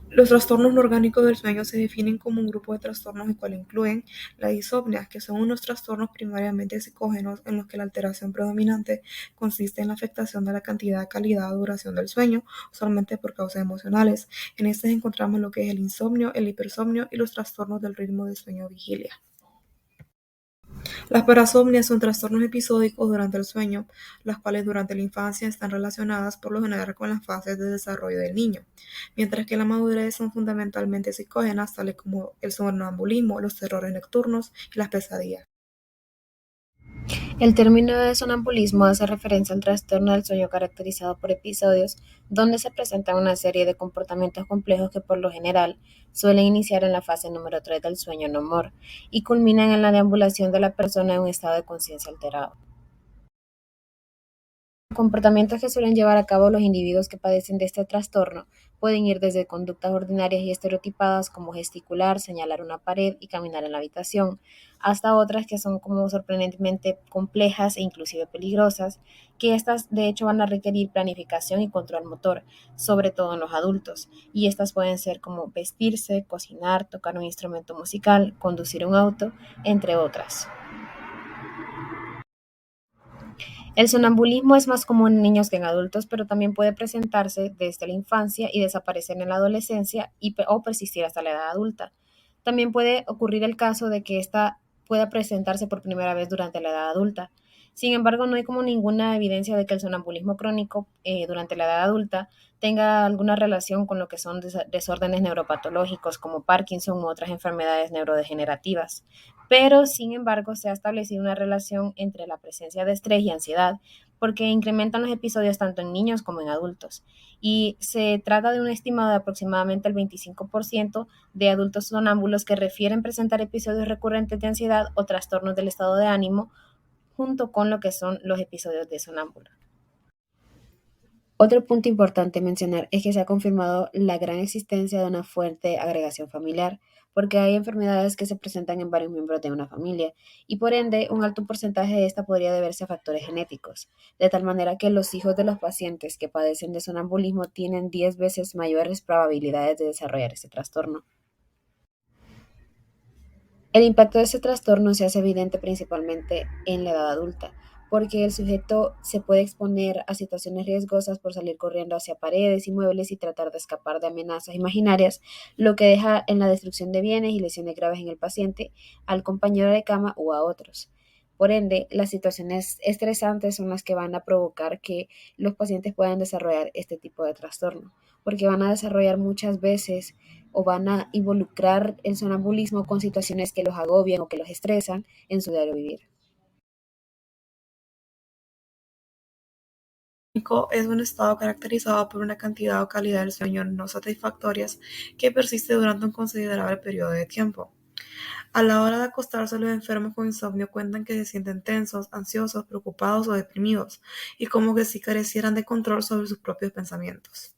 Los trastornos no orgánicos del sueño se definen como un grupo de trastornos el cual incluyen la disopnia, que son unos trastornos primariamente psicógenos en los que la alteración predominante consiste en la afectación de la cantidad, calidad o duración del sueño, usualmente por causas emocionales. En estos encontramos lo que es el insomnio, el hipersomnio y los trastornos del ritmo del sueño-vigilia. Las parasomnias son trastornos episódicos durante el sueño, las cuales durante la infancia están relacionadas por lo general con las fases de desarrollo del niño, mientras que la madurez son fundamentalmente psicógenas, tales como el somnambulismo, los terrores nocturnos y las pesadillas. El término de sonambulismo hace referencia al trastorno del sueño caracterizado por episodios donde se presentan una serie de comportamientos complejos que por lo general suelen iniciar en la fase número 3 del sueño no more y culminan en la deambulación de la persona en un estado de conciencia alterado. Comportamientos que suelen llevar a cabo los individuos que padecen de este trastorno pueden ir desde conductas ordinarias y estereotipadas como gesticular, señalar una pared y caminar en la habitación, hasta otras que son como sorprendentemente complejas e inclusive peligrosas, que estas de hecho van a requerir planificación y control motor, sobre todo en los adultos, y estas pueden ser como vestirse, cocinar, tocar un instrumento musical, conducir un auto, entre otras. El sonambulismo es más común en niños que en adultos, pero también puede presentarse desde la infancia y desaparecer en la adolescencia o persistir hasta la edad adulta. También puede ocurrir el caso de que esta pueda presentarse por primera vez durante la edad adulta. Sin embargo, no hay como ninguna evidencia de que el sonambulismo crónico durante la edad adulta tenga alguna relación con lo que son desórdenes neuropatológicos como Parkinson u otras enfermedades neurodegenerativas. Pero, sin embargo, se ha establecido una relación entre la presencia de estrés y ansiedad, porque incrementan los episodios tanto en niños como en adultos. Y se trata de un estimado de aproximadamente el 25% de adultos sonámbulos que refieren presentar episodios recurrentes de ansiedad o trastornos del estado de ánimo, junto con lo que son los episodios de sonámbulo. Otro punto importante mencionar es que se ha confirmado la gran existencia de una fuerte agregación familiar, porque hay enfermedades que se presentan en varios miembros de una familia y por ende un alto porcentaje de esta podría deberse a factores genéticos, de tal manera que los hijos de los pacientes que padecen de sonambulismo tienen 10 veces mayores probabilidades de desarrollar este trastorno. El impacto de este trastorno se hace evidente principalmente en la edad adulta, porque el sujeto se puede exponer a situaciones riesgosas por salir corriendo hacia paredes y muebles y tratar de escapar de amenazas imaginarias, lo que deja en la destrucción de bienes y lesiones graves en el paciente, al compañero de cama o a otros. Por ende, las situaciones estresantes son las que van a provocar que los pacientes puedan desarrollar este tipo de trastorno, porque van a desarrollar muchas veces o van a involucrar el sonambulismo con situaciones que los agobian o que los estresan en su diario vivir. Es un estado caracterizado por una cantidad o calidad del sueño no satisfactorias que persiste durante un considerable periodo de tiempo. A la hora de acostarse, los enfermos con insomnio cuentan que se sienten tensos, ansiosos, preocupados o deprimidos, y como que si carecieran de control sobre sus propios pensamientos.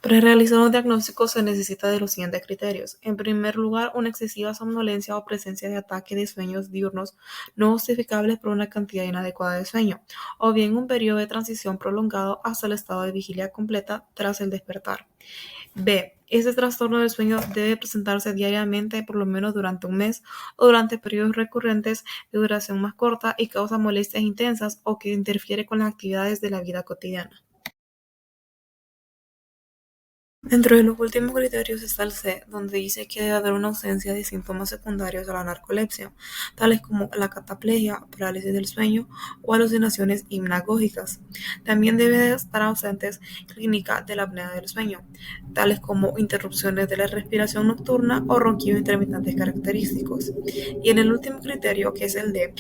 Para realizar un diagnóstico se necesita de los siguientes criterios. En primer lugar, una excesiva somnolencia o presencia de ataques de sueños diurnos no justificables por una cantidad inadecuada de sueño, o bien un periodo de transición prolongado hasta el estado de vigilia completa tras el despertar. B. Este trastorno del sueño debe presentarse diariamente por lo menos durante un mes o durante periodos recurrentes de duración más corta y causa molestias intensas o que interfiere con las actividades de la vida cotidiana. Dentro de los últimos criterios está el C, donde dice que debe haber una ausencia de síntomas secundarios a la narcolepsia, tales como la cataplegia, parálisis del sueño o alucinaciones hipnagógicas. También debe estar ausentes clínica de la apnea del sueño, tales como interrupciones de la respiración nocturna o ronquidos intermitentes característicos. Y en el último criterio, que es el D,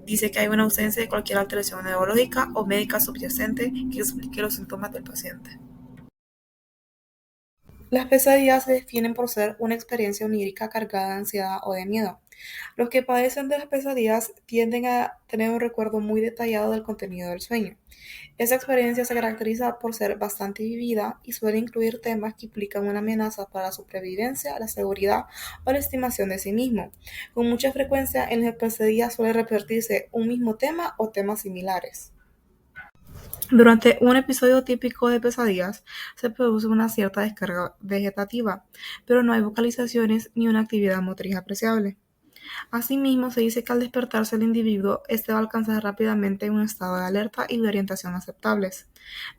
dice que hay una ausencia de cualquier alteración neurológica o médica subyacente que explique los síntomas del paciente. Las pesadillas se definen por ser una experiencia onírica cargada de ansiedad o de miedo. Los que padecen de las pesadillas tienden a tener un recuerdo muy detallado del contenido del sueño. Esa experiencia se caracteriza por ser bastante vivida y suele incluir temas que implican una amenaza para la supervivencia, la seguridad o la estimación de sí mismo. Con mucha frecuencia en las pesadillas suele repetirse un mismo tema o temas similares. Durante un episodio típico de pesadillas se produce una cierta descarga vegetativa, pero no hay vocalizaciones ni una actividad motriz apreciable. Asimismo, se dice que al despertarse el individuo, este va a alcanzar rápidamente un estado de alerta y de orientación aceptables.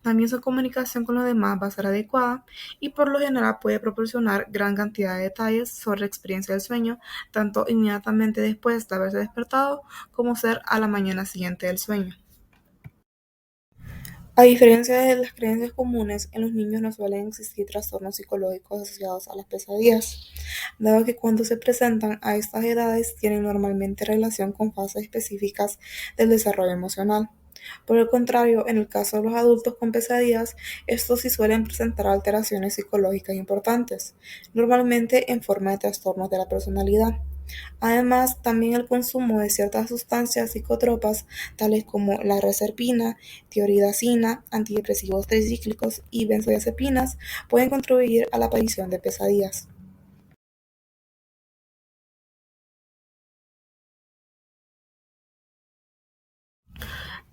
También su comunicación con los demás va a ser adecuada y por lo general puede proporcionar gran cantidad de detalles sobre la experiencia del sueño, tanto inmediatamente después de haberse despertado como ser a la mañana siguiente del sueño. A diferencia de las creencias comunes, en los niños no suelen existir trastornos psicológicos asociados a las pesadillas, dado que cuando se presentan a estas edades tienen normalmente relación con fases específicas del desarrollo emocional. Por el contrario, en el caso de los adultos con pesadillas, estos sí suelen presentar alteraciones psicológicas importantes, normalmente en forma de trastornos de la personalidad. Además, también el consumo de ciertas sustancias psicotropas, tales como la reserpina, tioridazina, antidepresivos tricíclicos y benzodiazepinas, pueden contribuir a la aparición de pesadillas.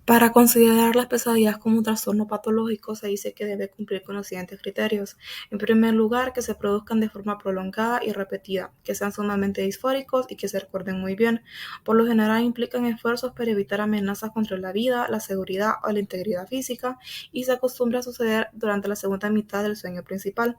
Para considerar las pesadillas como un trastorno patológico, se dice que debe cumplir con los siguientes criterios. En primer lugar, que se produzcan de forma prolongada y repetida, que sean sumamente disfóricos y que se recuerden muy bien. Por lo general implican esfuerzos para evitar amenazas contra la vida, la seguridad o la integridad física y se acostumbra a suceder durante la segunda mitad del sueño principal.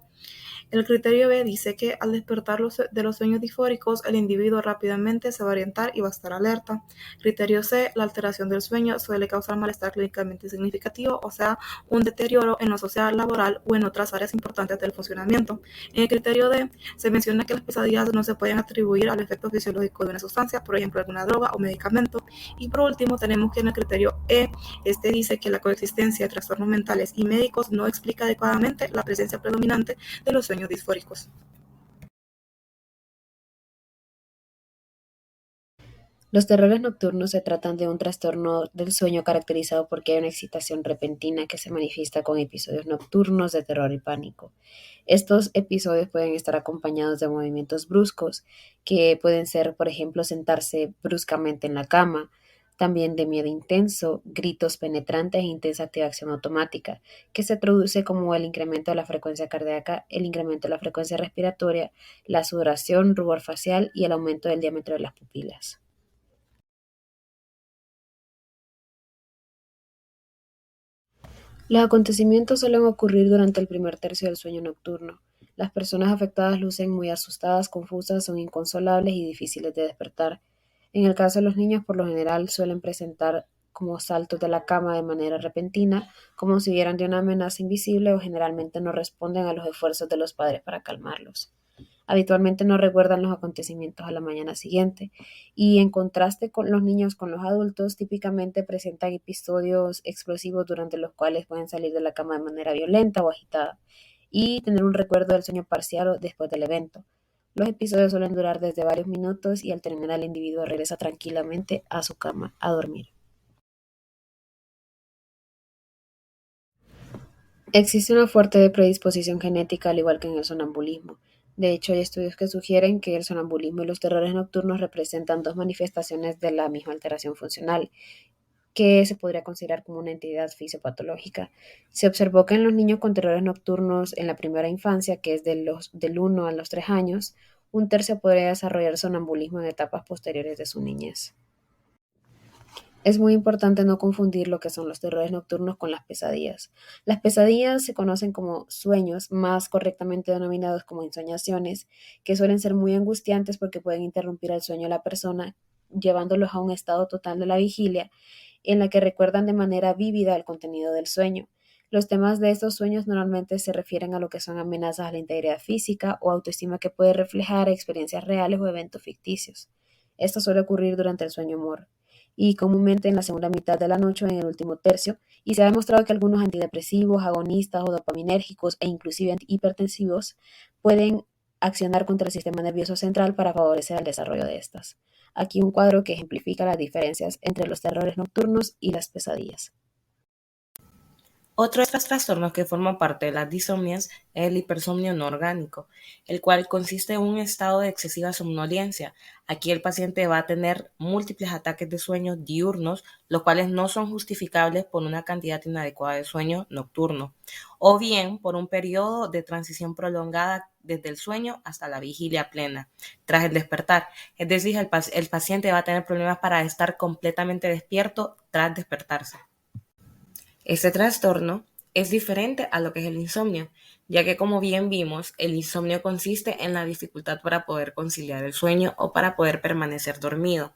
El criterio B dice que al despertar de los sueños disfóricos, el individuo rápidamente se va a orientar y va a estar alerta. Criterio C, la alteración del sueño suele causar malestar clínicamente significativo, o sea, un deterioro en lo social, laboral o en otras áreas importantes del funcionamiento. En el criterio D, se menciona que las pesadillas no se pueden atribuir al efecto fisiológico de una sustancia, por ejemplo, alguna droga o medicamento. Y por último, tenemos que en el criterio E, este dice que la coexistencia de trastornos mentales y médicos no explica adecuadamente la presencia predominante de los sueños disfóricos. Los terrores nocturnos se tratan de un trastorno del sueño caracterizado porque hay una excitación repentina que se manifiesta con episodios nocturnos de terror y pánico. Estos episodios pueden estar acompañados de movimientos bruscos, que pueden ser, por ejemplo, sentarse bruscamente en la cama, también de miedo intenso, gritos penetrantes e intensa activación automática, que se traduce como el incremento de la frecuencia cardíaca, el incremento de la frecuencia respiratoria, la sudoración, rubor facial y el aumento del diámetro de las pupilas. Los acontecimientos suelen ocurrir durante el primer tercio del sueño nocturno. Las personas afectadas lucen muy asustadas, confusas, son inconsolables y difíciles de despertar. En el caso de los niños, por lo general, suelen presentar como saltos de la cama de manera repentina, como si vieran de una amenaza invisible o generalmente no responden a los esfuerzos de los padres para calmarlos. Habitualmente no recuerdan los acontecimientos a la mañana siguiente y en contraste con los niños con los adultos, típicamente presentan episodios explosivos durante los cuales pueden salir de la cama de manera violenta o agitada y tener un recuerdo del sueño parcial o después del evento. Los episodios suelen durar desde varios minutos y al terminar el individuo regresa tranquilamente a su cama a dormir. Existe una fuerte predisposición genética al igual que en el sonambulismo. De hecho, hay estudios que sugieren que el sonambulismo y los terrores nocturnos representan dos manifestaciones de la misma alteración funcional, que se podría considerar como una entidad fisiopatológica. Se observó que en los niños con terrores nocturnos en la primera infancia, que es del 1 a los 3 años, un tercio podría desarrollar sonambulismo en etapas posteriores de su niñez. Es muy importante no confundir lo que son los terrores nocturnos con las pesadillas. Las pesadillas se conocen como sueños, más correctamente denominados como ensoñaciones, que suelen ser muy angustiantes porque pueden interrumpir el sueño de la persona, llevándolos a un estado total de la vigilia, en la que recuerdan de manera vívida el contenido del sueño. Los temas de estos sueños normalmente se refieren a lo que son amenazas a la integridad física o autoestima que puede reflejar experiencias reales o eventos ficticios. Esto suele ocurrir durante el sueño MOR y comúnmente en la segunda mitad de la noche o en el último tercio, y se ha demostrado que algunos antidepresivos, agonistas o dopaminérgicos e inclusive hipertensivos pueden accionar contra el sistema nervioso central para favorecer el desarrollo de estas. Aquí un cuadro que ejemplifica las diferencias entre los terrores nocturnos y las pesadillas. Otro de estos trastornos que forman parte de las disomnias es el hipersomnio no orgánico, el cual consiste en un estado de excesiva somnolencia. Aquí el paciente va a tener múltiples ataques de sueño diurnos, los cuales no son justificables por una cantidad inadecuada de sueño nocturno, o bien por un periodo de transición prolongada desde el sueño hasta la vigilia plena, tras el despertar. Es decir, el paciente va a tener problemas para estar completamente despierto tras despertarse. Este trastorno es diferente a lo que es el insomnio, ya que como bien vimos, el insomnio consiste en la dificultad para poder conciliar el sueño o para poder permanecer dormido.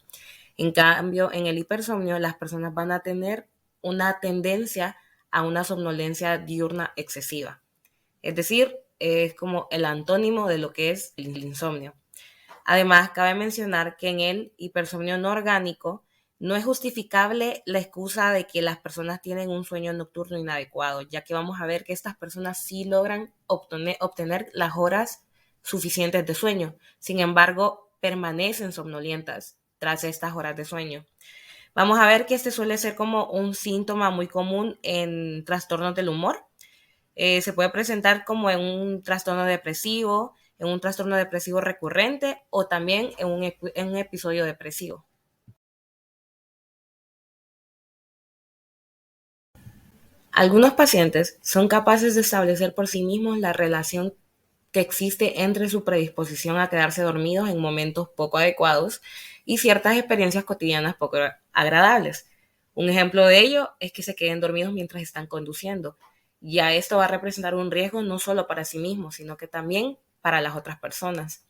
En cambio, en el hipersomnio, las personas van a tener una tendencia a una somnolencia diurna excesiva. Es decir, es como el antónimo de lo que es el insomnio. Además, cabe mencionar que en el hipersomnio no orgánico no es justificable la excusa de que las personas tienen un sueño nocturno inadecuado, ya que vamos a ver que estas personas sí logran obtener las horas suficientes de sueño. Sin embargo, permanecen somnolientas tras estas horas de sueño. Vamos a ver que este suele ser como un síntoma muy común en trastornos del humor. Se puede presentar como en un trastorno depresivo recurrente o también en un episodio depresivo. Algunos pacientes son capaces de establecer por sí mismos la relación que existe entre su predisposición a quedarse dormidos en momentos poco adecuados y ciertas experiencias cotidianas poco agradables. Un ejemplo de ello es que se queden dormidos mientras están conduciendo. Ya esto va a representar un riesgo no solo para sí mismos, sino que también para las otras personas.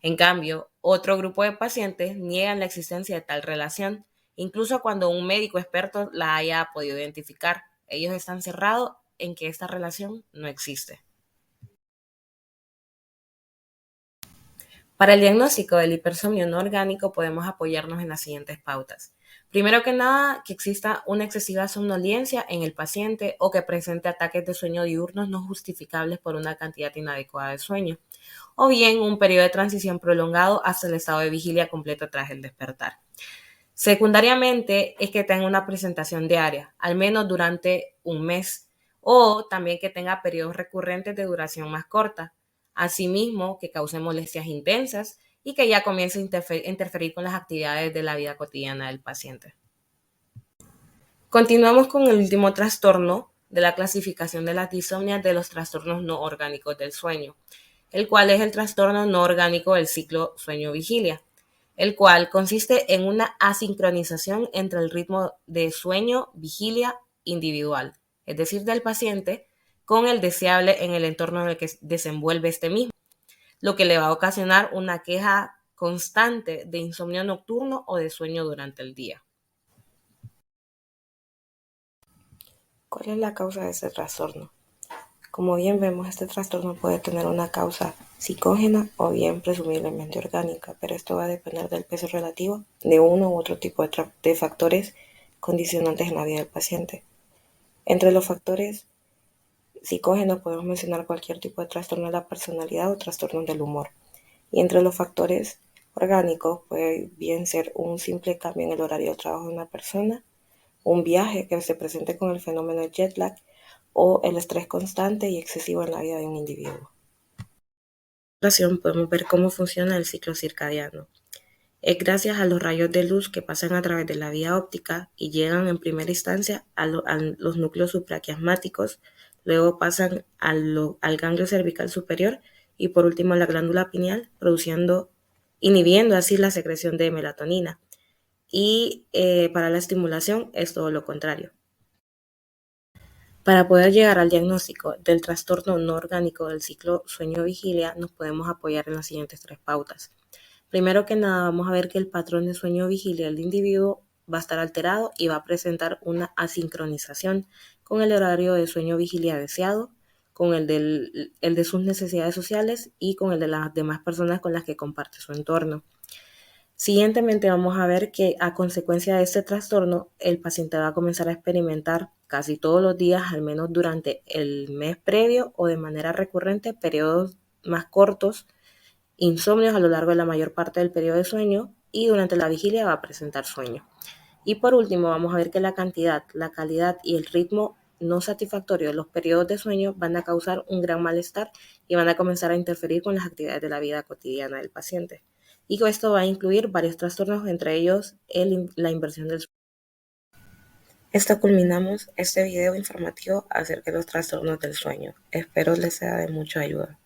En cambio, otro grupo de pacientes niegan la existencia de tal relación, incluso cuando un médico experto la haya podido identificar. Ellos están cerrados en que esta relación no existe. Para el diagnóstico del hipersomnio no orgánico podemos apoyarnos en las siguientes pautas. Primero que nada, que exista una excesiva somnolencia en el paciente o que presente ataques de sueño diurnos no justificables por una cantidad inadecuada de sueño, o bien un periodo de transición prolongado hasta el estado de vigilia completo tras el despertar. Secundariamente, es que tenga una presentación diaria, al menos durante un mes, o también que tenga periodos recurrentes de duración más corta. Asimismo, que cause molestias intensas y que ya comience a interferir con las actividades de la vida cotidiana del paciente. Continuamos con el último trastorno de la clasificación de las disomnias de los trastornos no orgánicos del sueño, el cual es el trastorno no orgánico del ciclo sueño-vigilia, el cual consiste en una asincronización entre el ritmo de sueño-vigilia individual, es decir, del paciente, con el deseable en el entorno en el que desenvuelve este mismo, lo que le va a ocasionar una queja constante de insomnio nocturno o de sueño durante el día. ¿Cuál es la causa de este trastorno? Como bien vemos, este trastorno puede tener una causa psicógena o bien presumiblemente orgánica, pero esto va a depender del peso relativo de uno u otro tipo de factores condicionantes en la vida del paciente. Entre los factores psicógenos podemos mencionar cualquier tipo de trastorno de la personalidad o trastorno del humor. Y entre los factores orgánicos puede bien ser un simple cambio en el horario de trabajo de una persona, un viaje que se presente con el fenómeno de jet lag o el estrés constante y excesivo en la vida de un individuo. A continuación podemos ver cómo funciona el ciclo circadiano. Es gracias a los rayos de luz que pasan a través de la vía óptica y llegan en primera instancia a los núcleos supraquiasmáticos, luego pasan al ganglio cervical superior y por último a la glándula pineal, inhibiendo así la secreción de melatonina. Y para la estimulación es todo lo contrario. Para poder llegar al diagnóstico del trastorno no orgánico del ciclo sueño-vigilia, nos podemos apoyar en las siguientes tres pautas. Primero que nada, vamos a ver que el patrón de sueño-vigilia del individuo va a estar alterado y va a presentar una asincronización con el horario de sueño-vigilia deseado, con el de sus necesidades sociales y con el de las demás personas con las que comparte su entorno. Siguientemente vamos a ver que a consecuencia de este trastorno, el paciente va a comenzar a experimentar casi todos los días, al menos durante el mes previo o de manera recurrente, periodos más cortos, insomnios a lo largo de la mayor parte del periodo de sueño y durante la vigilia va a presentar sueño. Y por último vamos a ver que la cantidad, la calidad y el ritmo no satisfactorio, los periodos de sueño van a causar un gran malestar y van a comenzar a interferir con las actividades de la vida cotidiana del paciente. Y esto va a incluir varios trastornos, entre ellos la inversión del sueño. Esto culminamos este video informativo acerca de los trastornos del sueño. Espero les sea de mucha ayuda.